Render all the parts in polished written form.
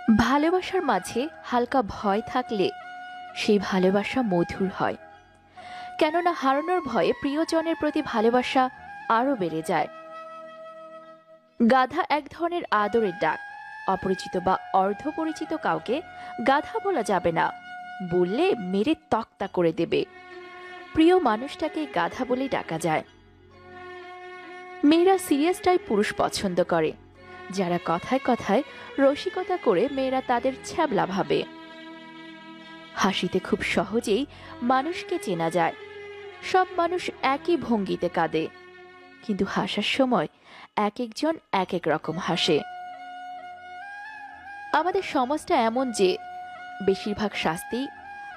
ভালোবাসার মাঝে হালকা ভয় থাকলে সেই ভালোবাসা মধুর হয়। কেননা হারানোর ভয়ে প্রিয়জনের প্রতি ভালোবাসা আরো বেড়ে যায়। গাধা এক ধরনের আদরের ডাক। অপরিচিত বা অর্ধপরিচিত কাউকে গাধা বলা যাবে না, বললে মেরে তক্তা করে দেবে। প্রিয় মানুষটাকে গাধা বলেই ডাকা যায়। মেয়েরা সিরিয়াস টাইপ পুরুষ পছন্দ করে, যারা কথায় কথায় রসিকতা করে মেয়েরা তাদের ছ্যাবলা ভাবে। হাসিতে খুব সহজেই মানুষকে চেনা যায়। সব মানুষ একই ভঙ্গিতে কাঁদে, কিন্তু হাসার সময় এক একজন এক এক রকম হাসে। আমাদের সমাজটা এমন যে বেশিরভাগ শাস্তি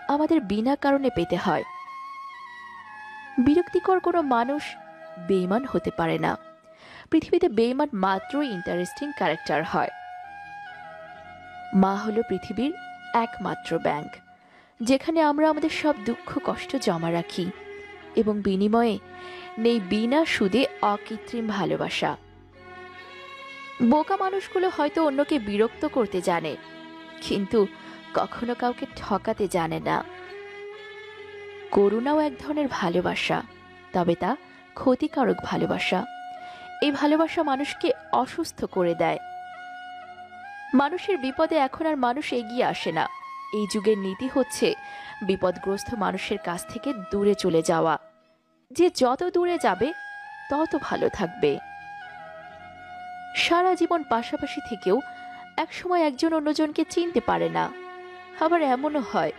আমাদের বিনা কারণে পেতে হয়। বিরক্তিকর কোনো মানুষ বেঈমান হতে পারে না। পৃথিবীতে বেঈমান মাত্রই ইন্টারেস্টিং ক্যারেক্টার হয়। মা হলো পৃথিবীর একমাত্র ব্যাংক, যেখানে আমরা আমাদের সব দুঃখ কষ্ট জমা রাখি এবং বিনিময়ে নেই বিনা সুদে অকৃত্রিম ভালোবাসা। বোকা মানুষগুলো হয়তো অন্যকে বিরক্ত করতে জানে, কিন্তু কখনো কাউকে ঠকাতে জানে না। করুণাও এক ধরনের ভালোবাসা, তবে তা ক্ষতিকারক ভালোবাসা। এই ভালোবাসা মানুষকে অসুস্থ করে দেয়। মানুষের বিপদে এখন আর মানুষ এগিয়ে আসে না। এই যুগের নীতি হচ্ছে বিপদগ্রস্ত মানুষের কাছ থেকে দূরে চলে যাওয়া। যে যত দূরে যাবে তত ভালো থাকবে। সারা জীবন পাশাপাশি থেকেও একসময় একজন অন্যজনকে চিনতে পারে না। আবার এমনও হয়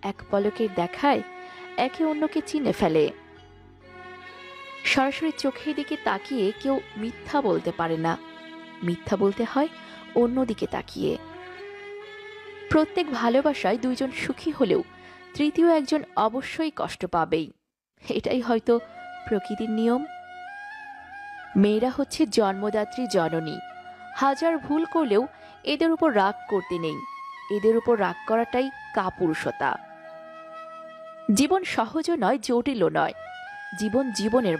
এক পলকের দেখায় একে অন্যকে চিনে ফেলে। সরাসরি চোখের দিকে তাকিয়ে কেউ মিথ্যা বলতে পারে না, মিথ্যা বলতে হয় অন্যদিকে তাকিয়ে। প্রত্যেক ভালোবাসায় দুইজন সুখী হলেও তৃতীয় একজন অবশ্যই কষ্ট পাবেই। এটাই হয়তো প্রকৃতির নিয়ম। মেয়েরা হচ্ছে জন্মদাত্রী জননী। হাজার ভুল করলেও এদের উপর রাগ করতে নেই। এদের উপর রাগ করাটাই কাপুরুষতা। জীবন সহজও নয়, জটিলও নয়। জীবন জীবনের